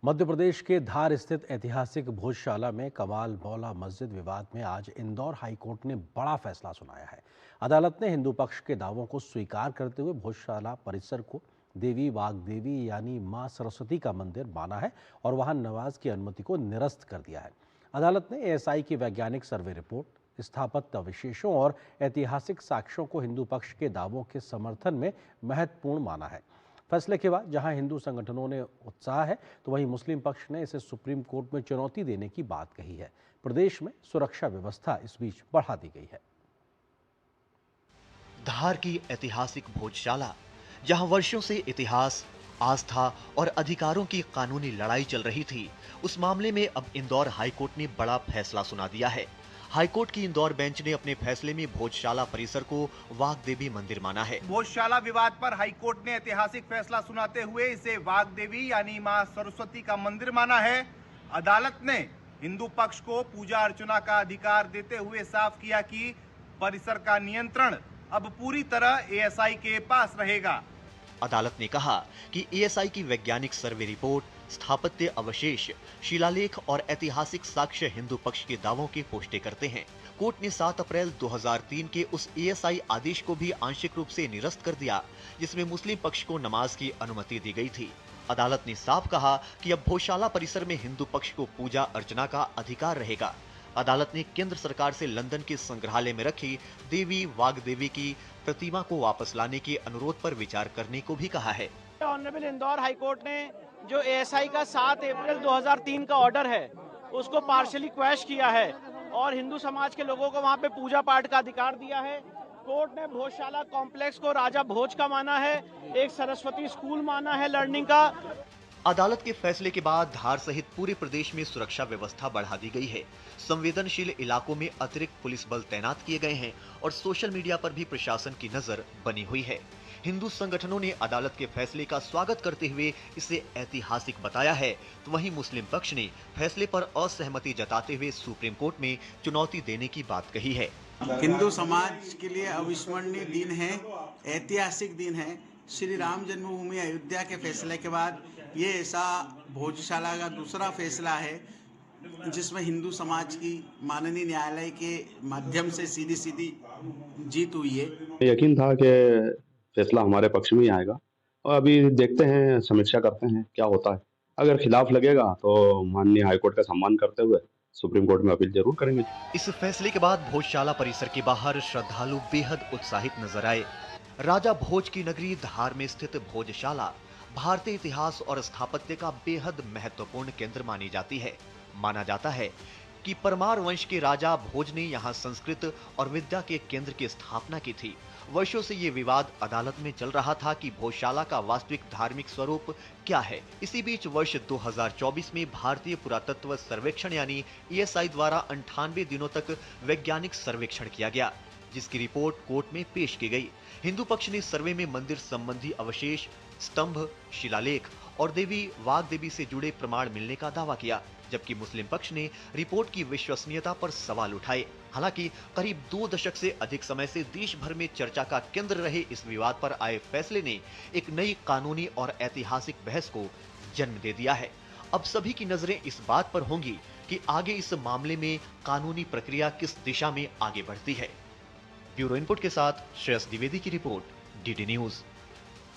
मध्य प्रदेश के धार स्थित ऐतिहासिक भोजशाला में कमाल मौला मस्जिद विवाद में आज इंदौर हाईकोर्ट ने बड़ा फैसला सुनाया है। अदालत ने हिंदू पक्ष के दावों को स्वीकार करते हुए भोजशाला परिसर को देवी वाग्देवी यानी मां सरस्वती का मंदिर माना है और वहां नमाज की अनुमति को निरस्त कर दिया है। अदालत ने एएसआई की वैज्ञानिक सर्वे रिपोर्ट, स्थापत्य अवशेषों और ऐतिहासिक साक्ष्यों को हिंदू पक्ष के दावों के समर्थन में महत्वपूर्ण माना है। फैसले के बाद जहां हिंदू संगठनों ने उत्साह है, तो वहीं मुस्लिम पक्ष ने इसे सुप्रीम कोर्ट में चुनौती देने की बात कही है। प्रदेश में सुरक्षा व्यवस्था इस बीच बढ़ा दी गई है। धार की ऐतिहासिक भोजशाला, जहां वर्षों से इतिहास, आस्था और अधिकारों की कानूनी लड़ाई चल रही थी, उस मामले में अब इंदौर हाईकोर्ट ने बड़ा फैसला सुना दिया है। हाईकोर्ट की इंदौर बेंच ने अपने फैसले में भोजशाला परिसर को वाग्देवी मंदिर माना है। भोजशाला विवाद पर हाईकोर्ट ने ऐतिहासिक फैसला सुनाते हुए इसे वाग्देवी यानी मां सरस्वती का मंदिर माना है। अदालत ने हिंदू पक्ष को पूजा अर्चना का अधिकार देते हुए साफ किया कि परिसर का नियंत्रण अब पूरी तरह एएसआई के पास रहेगा। अदालत ने कहा कि एएसआई की वैज्ञानिक सर्वे रिपोर्ट, स्थापत्य अवशेष, शिलालेख और ऐतिहासिक साक्ष्य हिंदू पक्ष के दावों की पुष्टि करते हैं। कोर्ट ने 7 अप्रैल 2003 के उस एएसआई आदेश को भी आंशिक रूप से निरस्त कर दिया, जिसमें मुस्लिम पक्ष को नमाज की अनुमति दी गई थी। अदालत ने साफ कहा कि अब भोजशाला परिसर में हिंदू पक्ष को पूजा अर्चना का अधिकार रहेगा। अदालत ने केंद्र सरकार से लंदन के संग्रहालय में रखी देवी वाग्देवी की प्रतिमा को वापस लाने के अनुरोध पर विचार करने को भी कहा है। ऑनरेबल इंदौर हाईकोर्ट ने जो एएसआई का 7 अप्रैल 2003 का ऑर्डर है, उसको पार्शियली क्वैश किया है और हिंदू समाज के लोगों को वहां पे पूजा पाठ का अधिकार दिया है। कोर्ट ने भोजशाला कॉम्प्लेक्स को राजा भोज का माना है, एक सरस्वती स्कूल माना है लर्निंग का। अदालत के फैसले के बाद धार सहित पूरे प्रदेश में सुरक्षा व्यवस्था बढ़ा दी गई है। संवेदनशील इलाकों में अतिरिक्त पुलिस बल तैनात किए गए हैं और सोशल मीडिया पर भी प्रशासन की नजर बनी हुई है। हिंदू संगठनों ने अदालत के फैसले का स्वागत करते हुए इसे ऐतिहासिक बताया है, तो वहीं मुस्लिम पक्ष ने फैसले पर असहमति जताते हुए सुप्रीम कोर्ट में चुनौती देने की बात कही है। हिंदू समाज के लिए अविस्मरणीय दिन है, ऐतिहासिक दिन है। श्री राम जन्मभूमि अयोध्या के फैसले के बाद ये ऐसा भोजशाला का दूसरा फैसला है जिसमें हिंदू समाज की माननीय न्यायालय के माध्यम से सीधी जीत हुई है। यकीन था कि फैसला हमारे पक्ष में ही आएगा और अभी देखते हैं, समीक्षा करते हैं क्या होता है। अगर खिलाफ लगेगा तो माननीय हाईकोर्ट का सम्मान करते हुए सुप्रीम कोर्ट में अपील जरूर करेंगे। इस फैसले के बाद भोजशाला परिसर के बाहर श्रद्धालु बेहद उत्साहित नजर आए। राजा भोज की नगरी धार में स्थित भोजशाला भारतीय इतिहास और स्थापत्य का बेहद महत्वपूर्ण केंद्र मानी जाती है। माना जाता है कि परमार वंश के राजा भोज ने यहाँ संस्कृत और विद्या के केंद्र की स्थापना की थी। वर्षों से ये विवाद अदालत में चल रहा था कि भोजशाला का वास्तविक धार्मिक स्वरूप क्या है। इसी बीच वर्ष 2024 में भारतीय पुरातत्व सर्वेक्षण यानी एएसआई द्वारा 98 दिनों तक वैज्ञानिक सर्वेक्षण किया गया, जिसकी रिपोर्ट कोर्ट में पेश की गई। हिंदू पक्ष ने सर्वे में मंदिर संबंधी अवशेष, स्तंभ, शिलालेख और देवी वाग्देवी से जुड़े प्रमाण मिलने का दावा किया, जबकि मुस्लिम पक्ष ने रिपोर्ट की विश्वसनीयता पर सवाल उठाए। हालांकि करीब 2 दशक से अधिक समय से देश भर में चर्चा का केंद्र रहे इस विवाद पर आए फैसले ने एक नई कानूनी और ऐतिहासिक बहस को जन्म दे दिया है। अब सभी की नजरें इस बात पर होंगी कि आगे इस मामले में कानूनी प्रक्रिया किस दिशा में आगे बढ़ती है। ब्यूरो इनपुट के साथ श्रेयस द्विवेदी की रिपोर्ट, डीडी न्यूज।